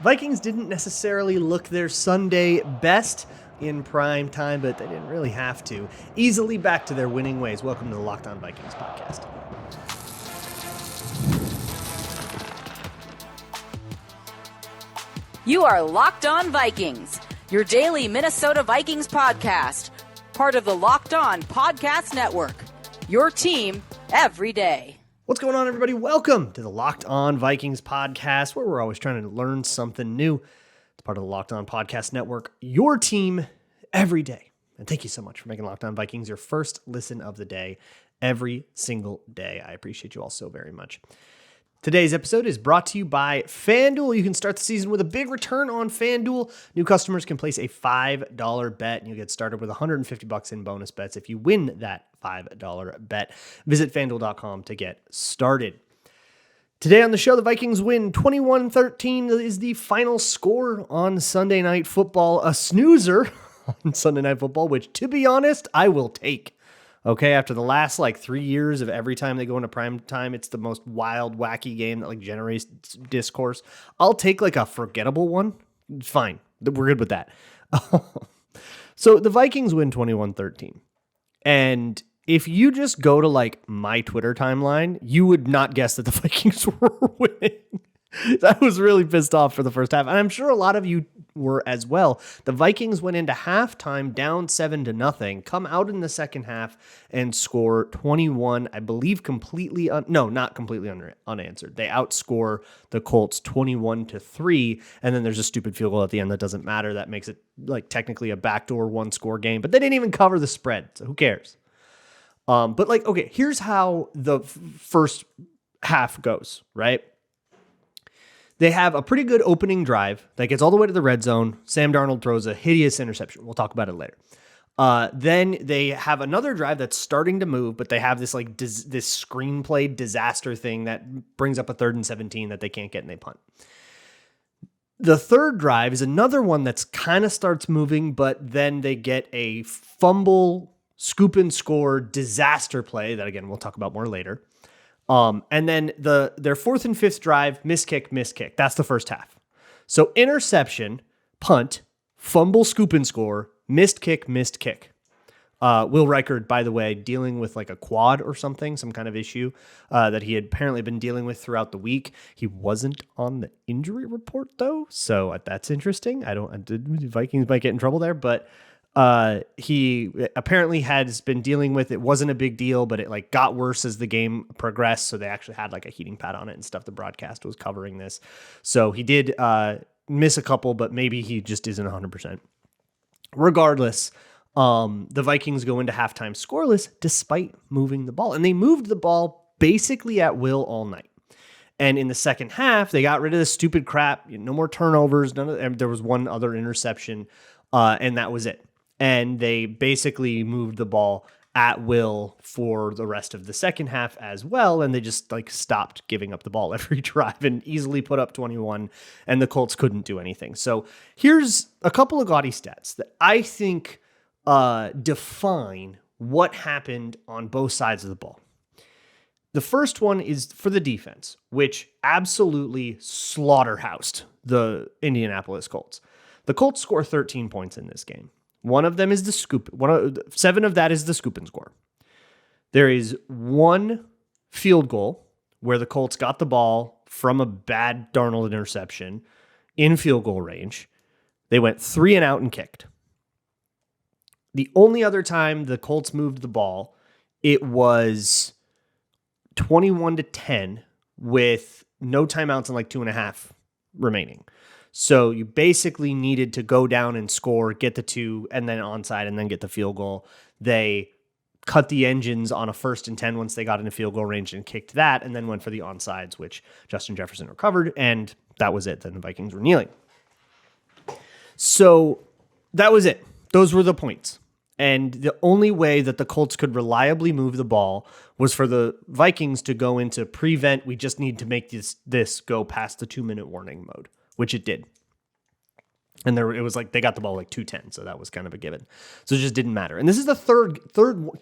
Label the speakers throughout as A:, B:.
A: Vikings didn't necessarily look their Sunday best in prime time, but they didn't really have to. Easily back to their winning ways. Welcome to the Locked On Vikings podcast.
B: You are Locked On Vikings, your daily Minnesota Vikings podcast, part of the Locked On Podcast Network, your team every day.
A: What's going on, everybody? Welcome to the Locked On Vikings podcast, where we're always trying to learn something new. It's part of the Locked On Podcast Network, your team every day. And thank you so much for making Locked On Vikings your first listen of the day every single day. I appreciate you all so very much. Today's episode is brought to you by FanDuel. You can start the season with a big return on FanDuel. New customers can place a $5 bet, and you'll get started with $150 in bonus bets if you win that $5 bet. Visit FanDuel.com to get started. Today on the show, the Vikings win 21-13 is the final score on Sunday Night Football. A snoozer on Sunday Night Football, which, to be honest, I will take. Okay, after the last 3 years of every time they go into prime time, it's the most wild, wacky game that generates discourse. I'll take a forgettable one. Fine, we're good with that. So the Vikings win 21-13. And if you just go to my Twitter timeline, you would not guess that the Vikings were winning. I was really pissed off for the first half, and I'm sure a lot of you were as well. The Vikings went into halftime down 7-0, come out in the second half and score 21, I believe not completely unanswered. They outscore the Colts 21-3, and then there's a stupid field goal at the end that doesn't matter. That makes it technically a backdoor one-score game, but they didn't even cover the spread, so who cares? Okay, here's how the first half goes, right? They have a pretty good opening drive that gets all the way to the red zone. Sam Darnold throws a hideous interception. We'll talk about it later. Then they have another drive that's starting to move, but they have this this screenplay disaster thing that brings up a 3rd and 17 that they can't get, and they punt. The third drive is another one that's kind of starts moving, but then they get a fumble, scoop and score disaster play that, again, we'll talk about more later. And then their 4th and 5th drive, miss kick. That's the first half. So interception, punt, fumble, scoop and score, missed kick. Will Reichard, by the way, dealing with a quad or something, some kind of issue that he had apparently been dealing with throughout the week. He wasn't on the injury report though, so that's interesting. Vikings might get in trouble there, but he apparently has been dealing with it. Wasn't a big deal, but it got worse as the game progressed. So they actually had a heating pad on it and stuff. The broadcast was covering this. So he did miss a couple, but maybe he just isn't 100%. Regardless, the Vikings go into halftime scoreless despite moving the ball. And they moved the ball basically at will all night. And in the second half, they got rid of the stupid crap. No more turnovers. There was one other interception, and that was it. And they basically moved the ball at will for the rest of the second half as well. And they just stopped giving up the ball every drive and easily put up 21, and the Colts couldn't do anything. So here's a couple of gaudy stats that I think define what happened on both sides of the ball. The first one is for the defense, which absolutely slaughterhoused the Indianapolis Colts. The Colts score 13 points in this game. One of them is the scoop. 7 of that is the scoop and score. There is one field goal where the Colts got the ball from a bad Darnold interception in field goal range. They went 3 and out and kicked. The only other time the Colts moved the ball, it was 21-10 with no timeouts and 2.5 remaining. So you basically needed to go down and score, get the 2, and then onside, and then get the field goal. They cut the engines on a 1st and 10 once they got into field goal range and kicked that, and then went for the onsides, which Justin Jefferson recovered, and that was it. Then the Vikings were kneeling. So that was it. Those were the points. And the only way that the Colts could reliably move the ball was for the Vikings to go into prevent. We just need to make this go past the 2-minute warning mode, which it did. And it was they got the ball 2:10, so that was kind of a given. So it just didn't matter. And this is the third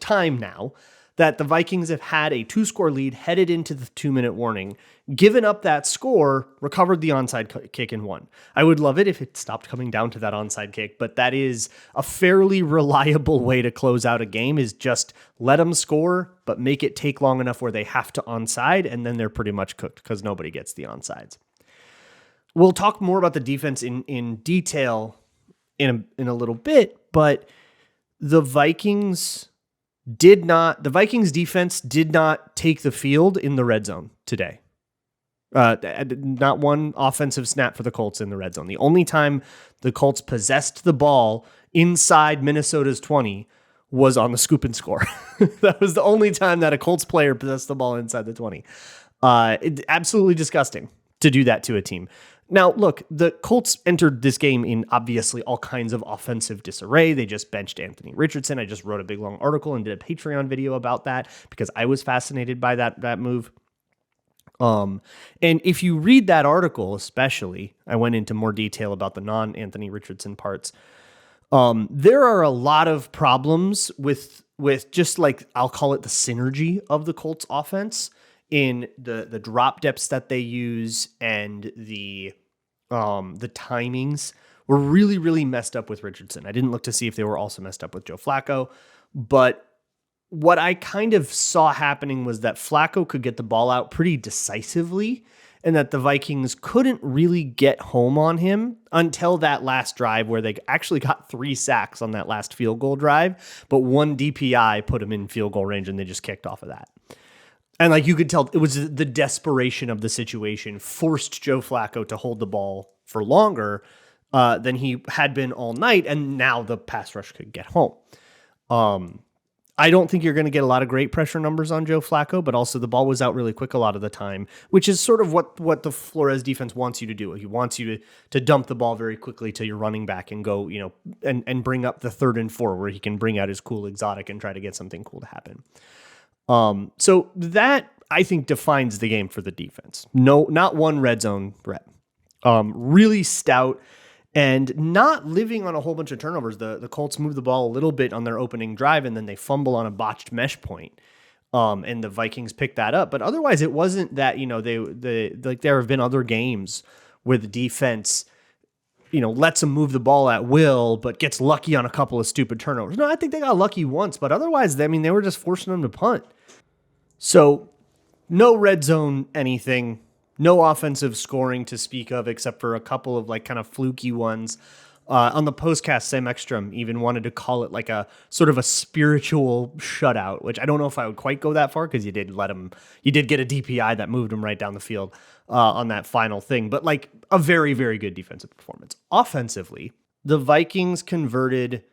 A: time now that the Vikings have had a 2-score lead headed into the 2-minute warning, given up that score, recovered the onside kick and won. I would love it if it stopped coming down to that onside kick, but that is a fairly reliable way to close out a game, is just let them score, but make it take long enough where they have to onside, and then they're pretty much cooked because nobody gets the onsides. We'll talk more about the defense in detail in a little bit, but the Vikings defense did not take the field in the red zone today. Not one offensive snap for the Colts in the red zone. The only time the Colts possessed the ball inside Minnesota's 20 was on the scoop and score. That was the only time that a Colts player possessed the ball inside the 20. Absolutely disgusting to do that to a team. Now, look, the Colts entered this game in obviously all kinds of offensive disarray. They just benched Anthony Richardson. I just wrote a big long article and did a Patreon video about that because I was fascinated by that move. And if you read that article, especially, I went into more detail about the non-Anthony Richardson parts. There are a lot of problems with just like, I'll call it the synergy of the Colts offense in the drop depths that they use, and the timings were really, really messed up with Richardson. I didn't look to see if they were also messed up with Joe Flacco, but what I kind of saw happening was that Flacco could get the ball out pretty decisively, and that the Vikings couldn't really get home on him until that last drive, where they actually got 3 sacks on that last field goal drive, but 1 DPI put them in field goal range, and they just kicked off of that. And like you could tell, it was the desperation of the situation forced Joe Flacco to hold the ball for longer than he had been all night, and now the pass rush could get home. I don't think you're going to get a lot of great pressure numbers on Joe Flacco, but also the ball was out really quick a lot of the time, which is sort of what the Flores defense wants you to do. He wants you to dump the ball very quickly to your running back and go, and bring up the 3rd and 4 where he can bring out his cool exotic and try to get something cool to happen. So that, I think, defines the game for the defense. No, not one red zone threat. Really stout and not living on a whole bunch of turnovers. The Colts move the ball a little bit on their opening drive, and then they fumble on a botched mesh point. And the Vikings pick that up. But otherwise, it wasn't that, there have been other games where the defense, lets them move the ball at will, but gets lucky on a couple of stupid turnovers. No, I think they got lucky once, but otherwise, they were just forcing them to punt. So no red zone anything, no offensive scoring to speak of, except for a couple of kind of fluky ones. On the postcast, Sam Ekstrom even wanted to call it like a sort of a spiritual shutout, which I don't know if I would quite go that far, because you did get a DPI that moved him right down the field on that final thing, but like a very, very good defensive performance. Offensively, the Vikings converted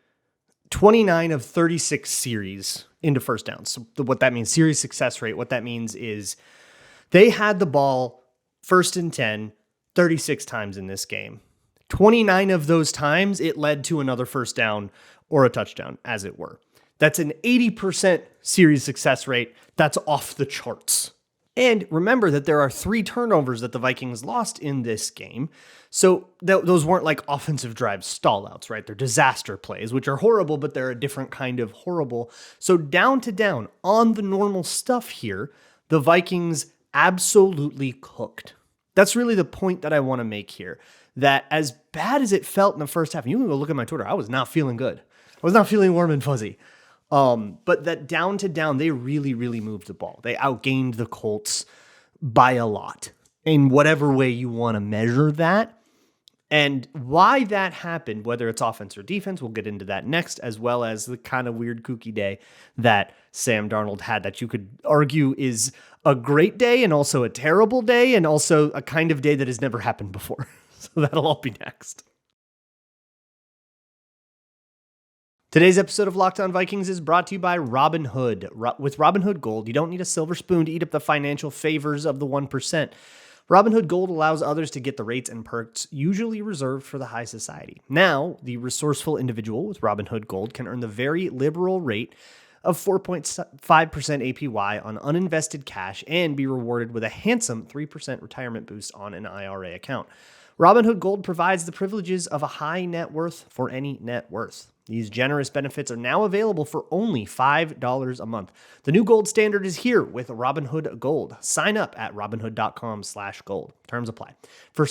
A: 29 of 36 series into first downs. So what that means, series success rate, what that means is they had the ball 1st and 10, 36 times in this game. 29 of those times, it led to another first down or a touchdown, as it were. That's an 80% series success rate. That's off the charts. And remember that there are 3 turnovers that the Vikings lost in this game. So those weren't like offensive drive stallouts, right? They're disaster plays, which are horrible, but they're a different kind of horrible. So down to down on the normal stuff here, the Vikings absolutely cooked. That's really the point that I want to make here. That as bad as it felt in the first half, and you can go look at my Twitter, I was not feeling good. I was not feeling warm and fuzzy. But that down to down, they really, really moved the ball. They outgained the Colts by a lot in whatever way you want to measure that. And why that happened, whether it's offense or defense, we'll get into that next, as well as the kind of weird kooky day that Sam Darnold had that you could argue is a great day and also a terrible day and also a kind of day that has never happened before. So that'll all be next. Today's episode of Locked On Vikings is brought to you by Robinhood. With Robinhood Gold, you don't need a silver spoon to eat up the financial favors of the 1%. Robinhood Gold allows others to get the rates and perks usually reserved for the high society. Now, the resourceful individual with Robinhood Gold can earn the very liberal rate of 4.5% APY on uninvested cash and be rewarded with a handsome 3% retirement boost on an IRA account. Robinhood Gold provides the privileges of a high net worth for any net worth. These generous benefits are now available for only $5 a month. The new gold standard is here with Robinhood Gold. Sign up at robinhood.com/gold. Terms apply. For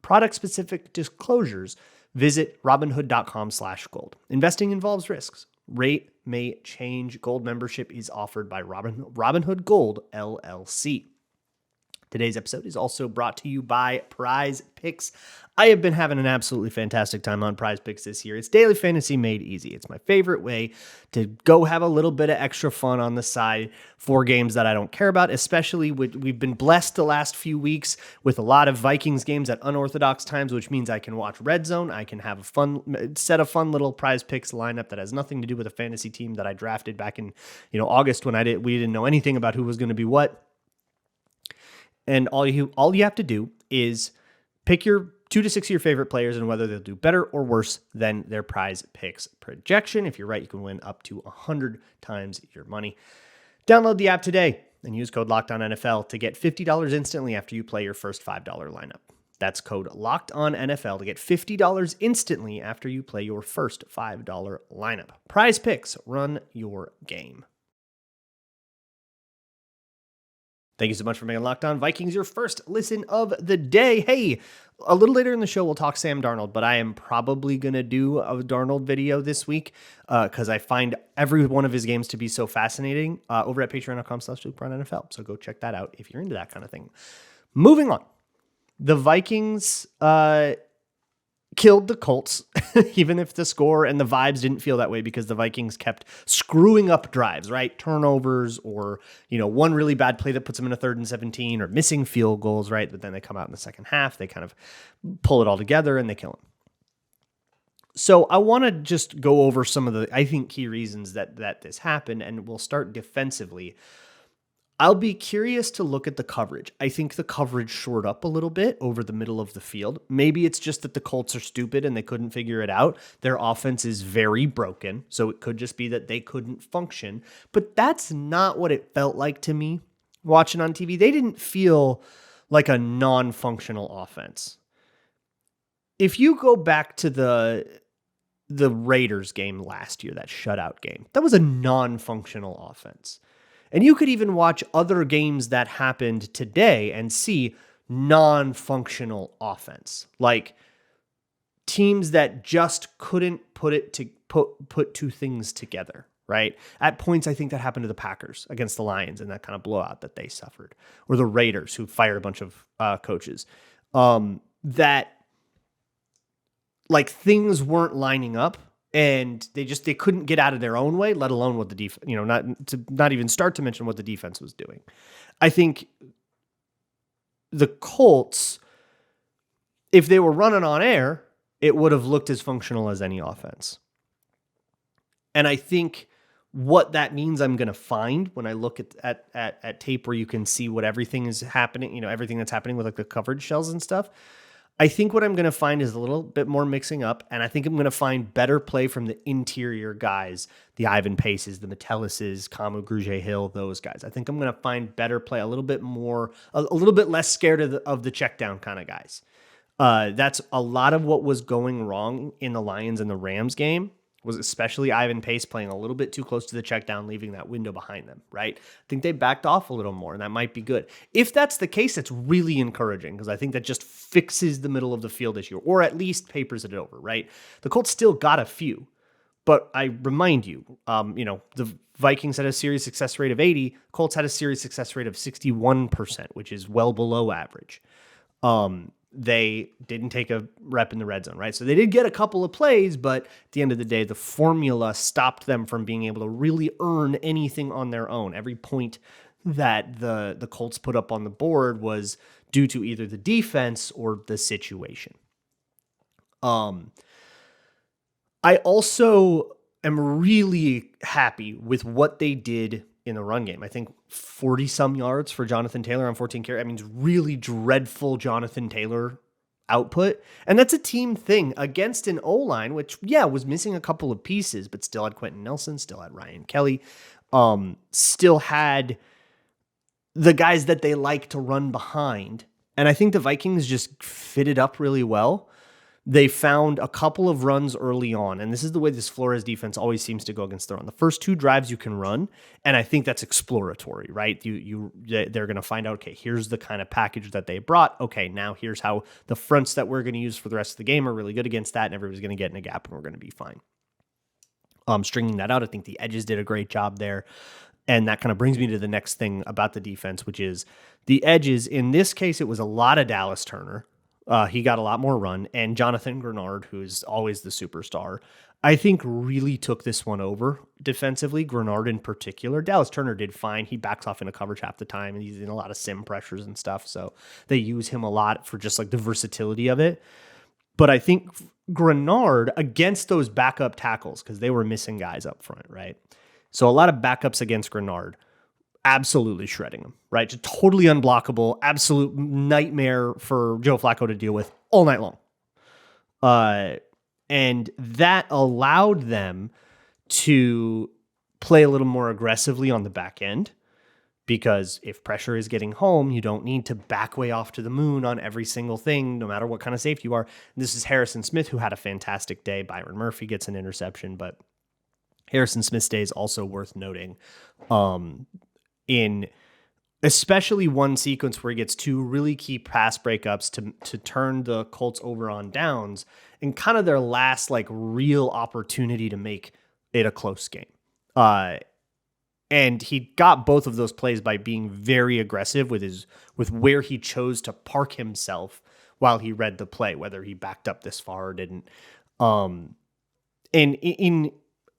A: product-specific disclosures, visit robinhood.com/gold. Investing involves risks. Rate may change. Gold membership is offered by Robinhood Gold, LLC. Today's episode is also brought to you by Prize Picks. I have been having an absolutely fantastic time on Prize Picks this year. It's daily fantasy made easy. It's my favorite way to go have a little bit of extra fun on the side for games that I don't care about, especially we've been blessed the last few weeks with a lot of Vikings games at unorthodox times, which means I can watch Red Zone. I can have a fun set of fun little Prize Picks lineup that has nothing to do with a fantasy team that I drafted back in August when we didn't know anything about who was going to be what. And all you have to do is pick your 2 to 6 of your favorite players and whether they'll do better or worse than their Prize Picks projection. If you're right, you can win up to 100 times your money. Download the app today and use code LOCKEDONNFL to get $50 instantly after you play your first $5 lineup. That's code LOCKEDONNFL to get $50 instantly after you play your first $5 lineup. Prize Picks, run your game. Thank you so much for making Locked On Vikings your first listen of the day. Hey, a little later in the show, we'll talk Sam Darnold, but I am probably going to do a Darnold video this week because I find every one of his games to be so fascinating over at patreon.com/LukeBrownNFL. So go check that out if you're into that kind of thing. Moving on. The Vikings killed the Colts, even if the score and the vibes didn't feel that way because the Vikings kept screwing up drives, right? Turnovers or, one really bad play that puts them in a 3rd and 17 or missing field goals, right? But then they come out in the second half, they kind of pull it all together and they kill them. So I want to just go over some of the, I think, key reasons that this happened, and we'll start defensively. I'll be curious to look at the coverage. I think the coverage shored up a little bit over the middle of the field. Maybe it's just that the Colts are stupid and they couldn't figure it out. Their offense is very broken, so it could just be that they couldn't function. But that's not what it felt like to me watching on TV. They didn't feel like a non-functional offense. If you go back to the Raiders game last year, that shutout game, that was a non-functional offense. And you could even watch other games that happened today and see non-functional offense, like teams that just couldn't put two things together, right? At points, I think that happened to the Packers against the Lions and that kind of blowout that they suffered, or the Raiders who fired a bunch of coaches, that like things weren't lining up. And they couldn't get out of their own way, let alone what the defense, not even start to mention what the defense was doing. I think the Colts, if they were running on air, it would have looked as functional as any offense. And I think what that means I'm going to find when I look at tape where you can see what everything is happening, everything that's happening with like the coverage shells and stuff. I think what I'm going to find is a little bit more mixing up, and I think I'm going to find better play from the interior guys, the Ivan Paces, the Metellises, Kamu Grugier-Hill, those guys. I think I'm going to find better play, a little bit less scared of the check down kind of guys. That's a lot of what was going wrong in the Lions and the Rams game, was especially Ivan Pace playing a little bit too close to the check down, leaving that window behind them, right? I think they backed off a little more, and that might be good. If that's the case, that's really encouraging because I think that just fixes the middle of the field issue, or at least papers it over, right? The Colts still got a few, but I remind you, the Vikings had a series success rate of 80, Colts had a series success rate of 61%, which is well below average. They didn't take a rep in the red zone, right? So they did get a couple of plays, but at the end of the day, the formula stopped them from being able to really earn anything on their own. Every point that the Colts put up on the board was due to either the defense or the situation. I also am really happy with what they did in the run game. I think 40-some yards for Jonathan Taylor on 14 carries. I mean, really dreadful Jonathan Taylor output. And that's a team thing against an O-line, which, was missing a couple of pieces, but still had Quentin Nelson, still had Ryan Kelly, still had the guys that they like to run behind And I think the Vikings just fitted up really well. They found a couple of runs early on, and this is the way this Flores defense always seems to go against the run. The first 2 drives you can run, and I think that's exploratory, right? They're going to find out, okay, here's the kind of package that they brought. Okay, now here's how the fronts that we're going to use for the rest of the game are really good against that, and everybody's going to get in a gap, and we're going to be fine. Stringing that out, I think the edges did a great job there. And that kind of brings me to the next thing about the defense, which is the edges. In this case, it was a lot of Dallas Turner. He got a lot more run. And Jonathan Grenard, who's always the superstar, I think really took this one over defensively. Grenard in particular. Dallas Turner did fine. He backs off into coverage half the time, and he's in a lot of sim pressures and stuff. So they use him a lot for just like the versatility of it. But I think Grenard against those backup tackles, because they were missing guys up front, right? So a lot of backups against Grenard, absolutely shredding him, right? Just totally unblockable, absolute nightmare for Joe Flacco to deal with all night long. And that allowed them to play a little more aggressively on the back end, because if pressure is getting home, you don't need to back way off to the moon on every single thing, no matter what kind of safety you are. This is Harrison Smith, who had a fantastic day. Byron Murphy gets an interception, but Harrison Smith's day is also worth noting. In especially one sequence where he gets 2 really key pass breakups to turn the Colts over on downs, and kind of their last like real opportunity to make it a close game. And he got both of those plays by being very aggressive with where he chose to park himself while he read the play, whether he backed up this far or didn't. And in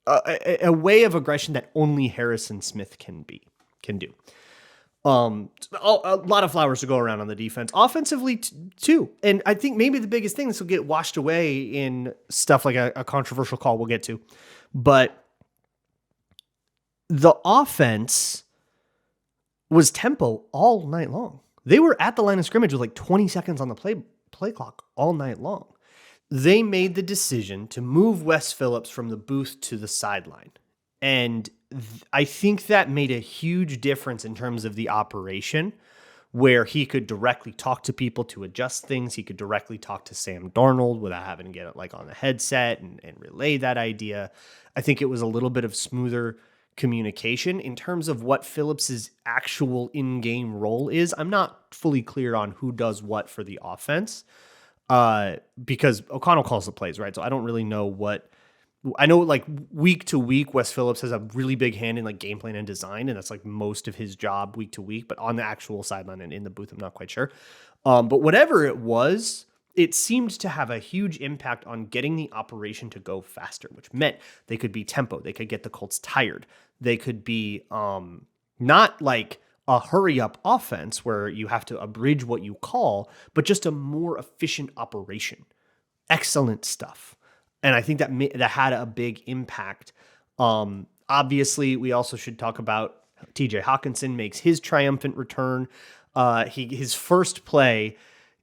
A: a way of aggression that only Harrison Smith can do. A lot of flowers to go around on the defense. Offensively, too. And I think maybe the biggest thing, this will get washed away in stuff like a controversial call we'll get to. But the offense was tempo all night long. They were at the line of scrimmage with like 20 seconds on the play clock all night long. They made the decision to move Wes Phillips from the booth to the sideline. And I think that made a huge difference in terms of the operation, where he could directly talk to people to adjust things. He could directly talk to Sam Darnold without having to get it like on the headset and relay that idea. I think it was a little bit of smoother communication in terms of what Phillips's actual in-game role is. I'm not fully clear on who does what for the offense, because O'Connell calls the plays, right? So I don't really know what. I know like week to week, Wes Phillips has a really big hand in like game plan and design, and that's like most of his job week to week. But on the actual sideline and in the booth, I'm not quite sure. But whatever it was, it seemed to have a huge impact on getting the operation to go faster, which meant they could be tempo. They could get the Colts tired. They could be not like a hurry up offense where you have to abridge what you call, but just a more efficient operation. Excellent stuff. And I think that had a big impact. Obviously, we also should talk about TJ Hockenson makes his triumphant return. His first play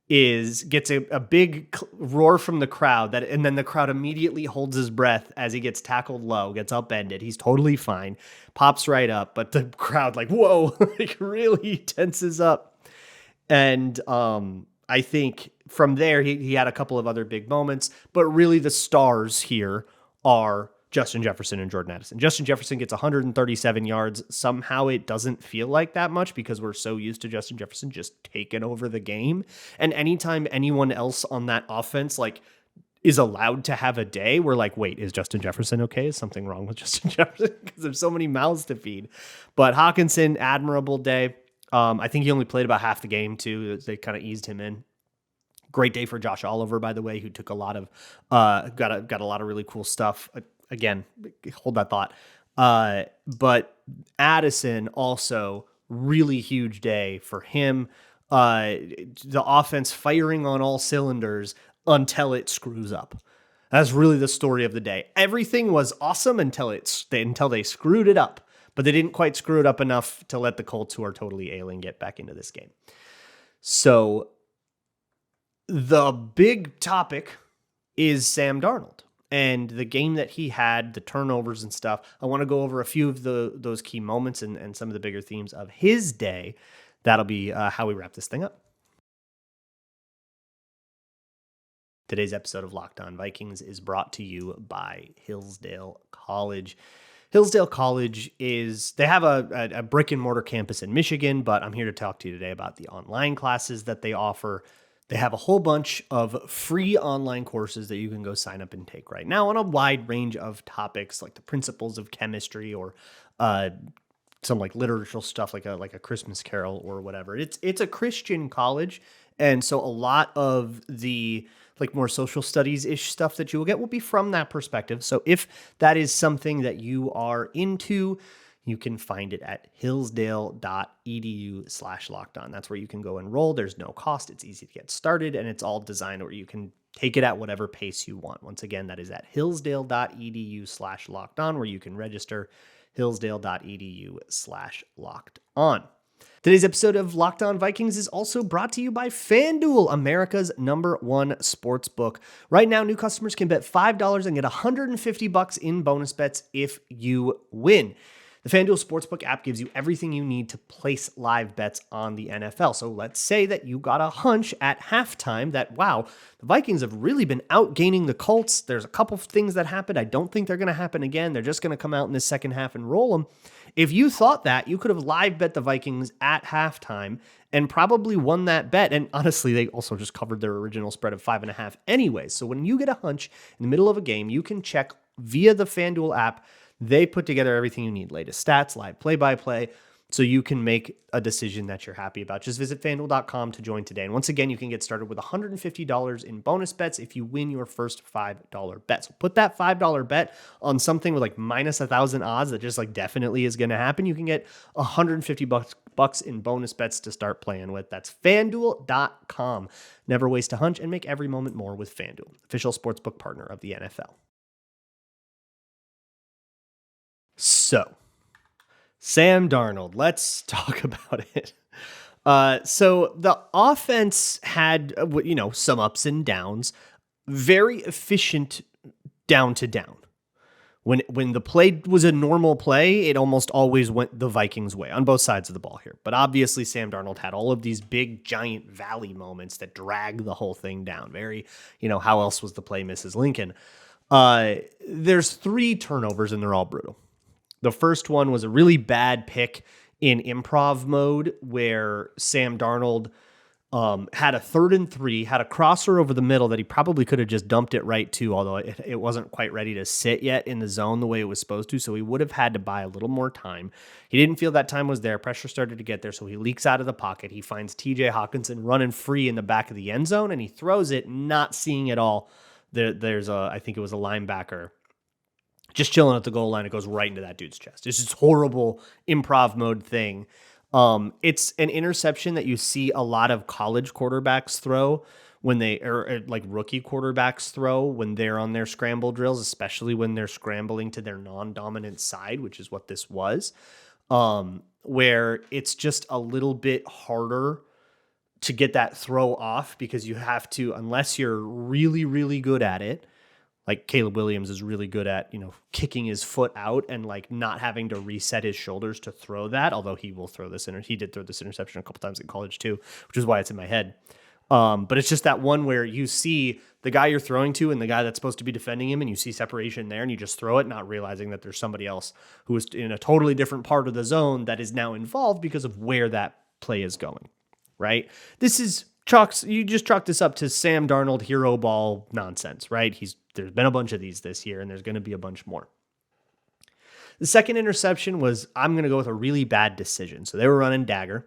A: gets a big roar from the crowd, and then the crowd immediately holds his breath as he gets tackled low, gets upended. He's totally fine, pops right up, but the crowd like, whoa, like really tenses up. And I think from there, he had a couple of other big moments, but really the stars here are Justin Jefferson and Jordan Addison. Justin Jefferson gets 137 yards. Somehow it doesn't feel like that much because we're so used to Justin Jefferson just taking over the game. And anytime anyone else on that offense like is allowed to have a day, we're like, wait, is Justin Jefferson okay? Is something wrong with Justin Jefferson? Because there's so many mouths to feed. But Hockenson, admirable day. I think he only played about half the game too. They kind of eased him in. Great day for Josh Oliver, by the way, who took a lot of got a lot of really cool stuff. Again, hold that thought. But Addison also really huge day for him. The offense firing on all cylinders until it screws up. That's really the story of the day. Everything was awesome until they screwed it up. But they didn't quite screw it up enough to let the Colts, who are totally ailing, get back into this game. So the big topic is Sam Darnold and the game that he had, the turnovers and stuff. I want to go over a few of those key moments and some of the bigger themes of his day. That'll be how we wrap this thing up. Today's episode of Locked On Vikings is brought to you by Hillsdale College. Hillsdale College they have a brick and mortar campus in Michigan, but I'm here to talk to you today about the online classes that they offer. They have a whole bunch of free online courses that you can go sign up and take right now on a wide range of topics like the principles of chemistry or some like literature stuff like a Christmas Carol or whatever. It's a Christian college, and so a lot of the like more social studies-ish stuff that you will get will be from that perspective. So if that is something that you are into, you can find it at hillsdale.edu/lockedon. That's where you can go enroll. There's no cost. It's easy to get started, and it's all designed where you can take it at whatever pace you want. Once again, that is at hillsdale.edu/lockedon, where you can register, hillsdale.edu/lockedon. Today's episode of Locked On Vikings is also brought to you by FanDuel, America's #1 sports book. Right now, new customers can bet $5 and get $150 in bonus bets if you win. The FanDuel Sportsbook app gives you everything you need to place live bets on the NFL. So let's say that you got a hunch at halftime that, wow, the Vikings have really been outgaining the Colts. There's a couple of things that happened. I don't think they're going to happen again. They're just going to come out in the second half and roll them. If you thought that, you could have live bet the Vikings at halftime and probably won that bet. And honestly, they also just covered their original spread of 5.5 anyway. So when you get a hunch in the middle of a game, you can check via the FanDuel app. They put together everything you need, latest stats, live play-by-play, so you can make a decision that you're happy about. Just visit FanDuel.com to join today. And once again, you can get started with $150 in bonus bets if you win your first $5 bet. So put that $5 bet on something with like minus 1,000 odds that just like definitely is going to happen. You can get $150 in bonus bets to start playing with. That's FanDuel.com. Never waste a hunch and make every moment more with FanDuel, official sportsbook partner of the NFL. So, Sam Darnold, let's talk about it. So the offense had, some ups and downs, very efficient down to down. When the play was a normal play, it almost always went the Vikings' way on both sides of the ball here. But obviously, Sam Darnold had all of these big, giant valley moments that drag the whole thing down. Very, how else was the play Mrs. Lincoln? There's 3 turnovers, and they're all brutal. The first one was a really bad pick in improv mode where Sam Darnold had a 3rd and 3, had a crosser over the middle that he probably could have just dumped it right to, although it wasn't quite ready to sit yet in the zone the way it was supposed to, so he would have had to buy a little more time. He didn't feel that time was there. Pressure started to get there, so he leaks out of the pocket. He finds TJ Hockenson running free in the back of the end zone, and he throws it, not seeing at all. I think it was a linebacker just chilling at the goal line. It goes right into that dude's chest. It's just horrible improv mode thing. It's an interception that you see a lot of college quarterbacks throw or like rookie quarterbacks throw when they're on their scramble drills, especially when they're scrambling to their non-dominant side, which is what this was, where it's just a little bit harder to get that throw off because you have to, unless you're really, really good at it, like Caleb Williams is really good at, kicking his foot out and like not having to reset his shoulders to throw that. Although he will throw this he did throw this interception a couple times in college too, which is why it's in my head. But it's just that one where you see the guy you're throwing to and the guy that's supposed to be defending him, and you see separation there, and you just throw it, not realizing that there's somebody else who is in a totally different part of the zone that is now involved because of where that play is going. Right? You just chalk this up to Sam Darnold hero ball nonsense, right? There's been a bunch of these this year, and there's going to be a bunch more. The second interception was, I'm going to go with a really bad decision. So they were running dagger.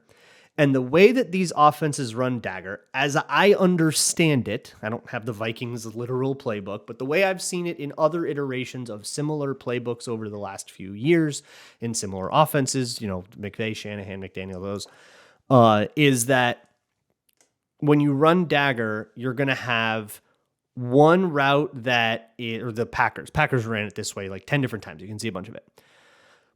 A: And the way that these offenses run dagger, as I understand it, I don't have the Vikings literal playbook, but the way I've seen it in other iterations of similar playbooks over the last few years in similar offenses, McVay, Shanahan, McDaniel, those, is that when you run dagger, you're going to have one route or the Packers ran it this way like 10 different times. You can see a bunch of it.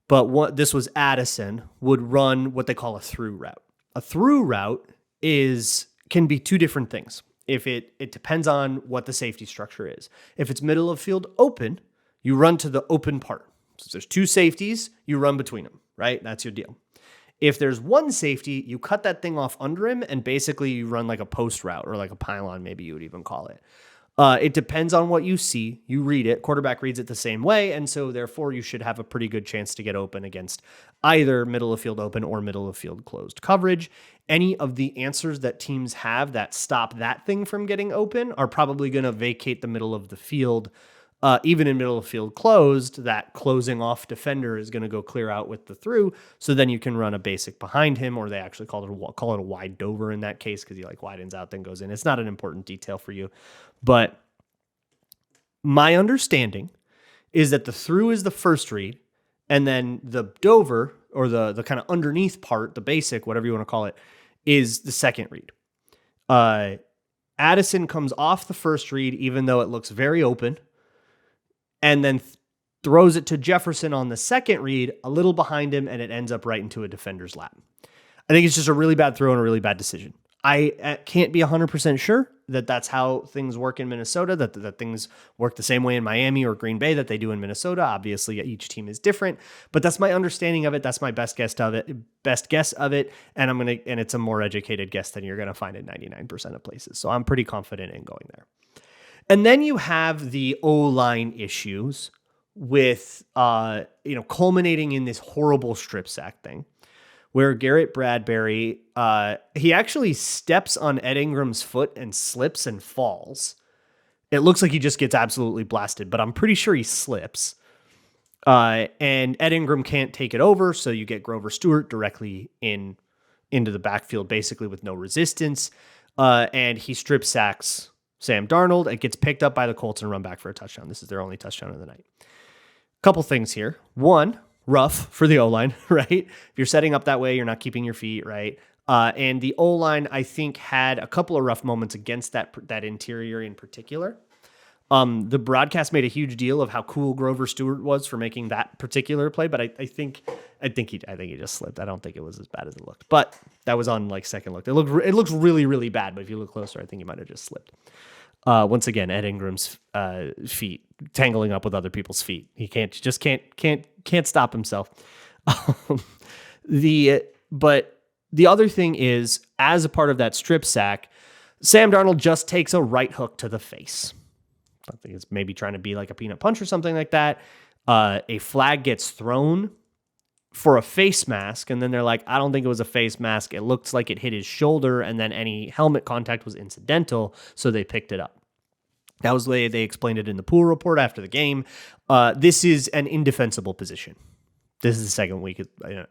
A: But this was Addison would run what they call a through route. A through route can be 2 different things. If it depends on what the safety structure is. If it's middle of field open, you run to the open part. So if there's 2 safeties, you run between them, right? That's your deal. If there's 1 safety, you cut that thing off under him and basically you run like a post route or like a pylon, maybe you would even call it. It depends on what you see. You read it. Quarterback reads it the same way, and so therefore you should have a pretty good chance to get open against either middle of field open or middle of field closed coverage. Any of the answers that teams have that stop that thing from getting open are probably going to vacate the middle of the field. Even in middle of field closed, that closing off defender is going to go clear out with the through. So then you can run a basic behind him, or they actually call it a wide dover in that case, because he like widens out, then goes in. It's not an important detail for you. But my understanding is that the through is the first read, and then the dover, or the kind of underneath part, the basic, whatever you want to call it, is the second read. Addison comes off the first read, even though it looks very open, and then throws it to Jefferson on the second read, a little behind him, and it ends up right into a defender's lap. I think it's just a really bad throw and a really bad decision. I can't be 100% sure that that's how things work in Minnesota, that things work the same way in Miami or Green Bay that they do in Minnesota. Obviously, each team is different, but that's my understanding of it. That's my best guess of it. And it's a more educated guess than you're going to find in 99% of places. So I'm pretty confident in going there. And then you have the O-line issues with, culminating in this horrible strip sack thing, where Garrett Bradbury, he actually steps on Ed Ingram's foot and slips and falls. It looks like he just gets absolutely blasted, but I'm pretty sure he slips. And Ed Ingram can't take it over, so you get Grover Stewart directly into the backfield, basically with no resistance. And he strip sacks Sam Darnold. It gets picked up by the Colts and run back for a touchdown. This is their only touchdown of the night. Couple things here. One, rough for the O-line, right? If you're setting up that way, you're not keeping your feet, right? And the O-line, I think, had a couple of rough moments against that interior in particular. The broadcast made a huge deal of how cool Grover Stewart was for making that particular play, but I think he just slipped. I don't think it was as bad as it looked, but that was on like second look. It looks really, really bad, but if you look closer, I think he might have just slipped. Once again, Ed Ingram's feet tangling up with other people's feet. He can't stop himself. But the other thing is, as a part of that strip sack, Sam Darnold just takes a right hook to the face. I think it's maybe trying to be like a peanut punch or something like that. A flag gets thrown for a face mask, and then they're like, I don't think it was a face mask. It looks like it hit his shoulder, and then any helmet contact was incidental, so they picked it up. That was the way they explained it in the pool report after the game. This is an indefensible position. This is the second week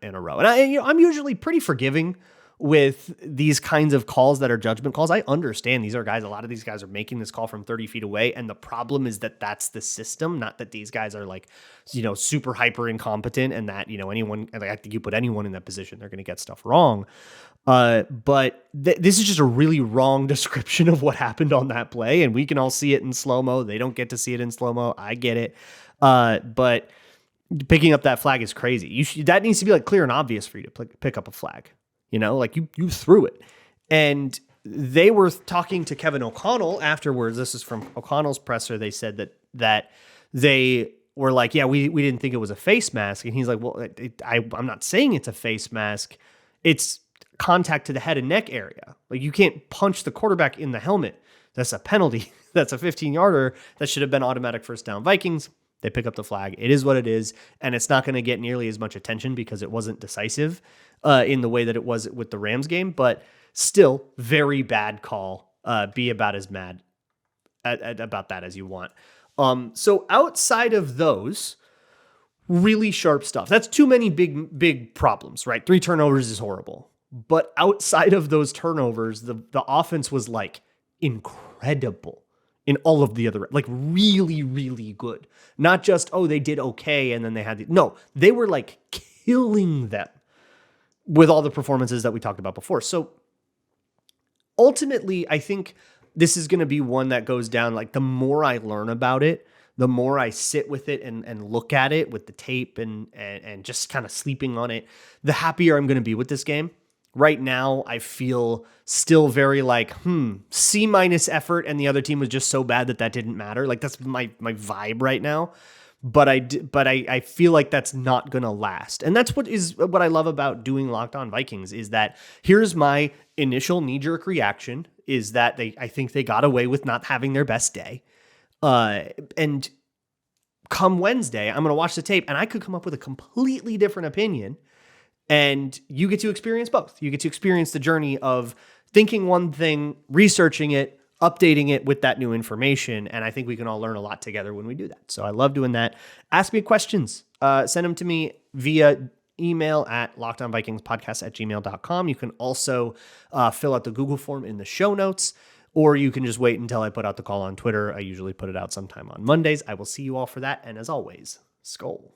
A: in a row. And I'm usually pretty forgiving with these kinds of calls that are judgment calls. I understand a lot of these guys are making this call from 30 feet away. And the problem is that that's the system, not that these guys are like, super hyper incompetent and that, I think you put anyone in that position, they're going to get stuff wrong. But this is just a really wrong description of what happened on that play. And we can all see it in slow-mo. They don't get to see it in slow-mo. I get it. But picking up that flag is crazy. That needs to be like clear and obvious for you to pick up a flag. You threw it. And they were talking to Kevin O'Connell afterwards. This is from O'Connell's presser. They said that they were like, yeah, we didn't think it was a face mask. And he's like, well, I'm not saying it's a face mask. It's contact to the head and neck area. Like, you can't punch the quarterback in the helmet. That's a penalty. That's a 15-yarder. That should have been automatic first down Vikings. They pick up the flag. It is what it is, and it's not going to get nearly as much attention because it wasn't decisive in the way that it was with the Rams game, but still, very bad call. Be about as mad about that as you want. So outside of those, really sharp stuff. That's too many big problems, right? 3 turnovers is horrible. But outside of those turnovers, the offense was like incredible in all of the other, like really, really good. Not just, they did okay and then they had no, they were like killing them with all the performances that we talked about before. So ultimately, I think this is going to be one that goes down. Like, the more I learn about it, the more I sit with it and look at it with the tape and just kind of sleeping on it, the happier I'm going to be with this game. Right now, I feel still very like, C- effort, and the other team was just so bad that didn't matter. Like, that's my vibe right now. But I feel like that's not going to last. And that's what I love about doing Locked On Vikings is that here's my initial knee-jerk reaction is that I think they got away with not having their best day. And come Wednesday, I'm going to watch the tape and I could come up with a completely different opinion. And you get to experience both. You get to experience the journey of thinking one thing, researching it, updating it with that new information. And I think we can all learn a lot together when we do that. So I love doing that. Ask me questions. Send them to me via email at lockedonvikingspodcast@gmail.com. You can also fill out the Google form in the show notes, or you can just wait until I put out the call on Twitter. I usually put it out sometime on Mondays. I will see you all for that. And as always, Skol.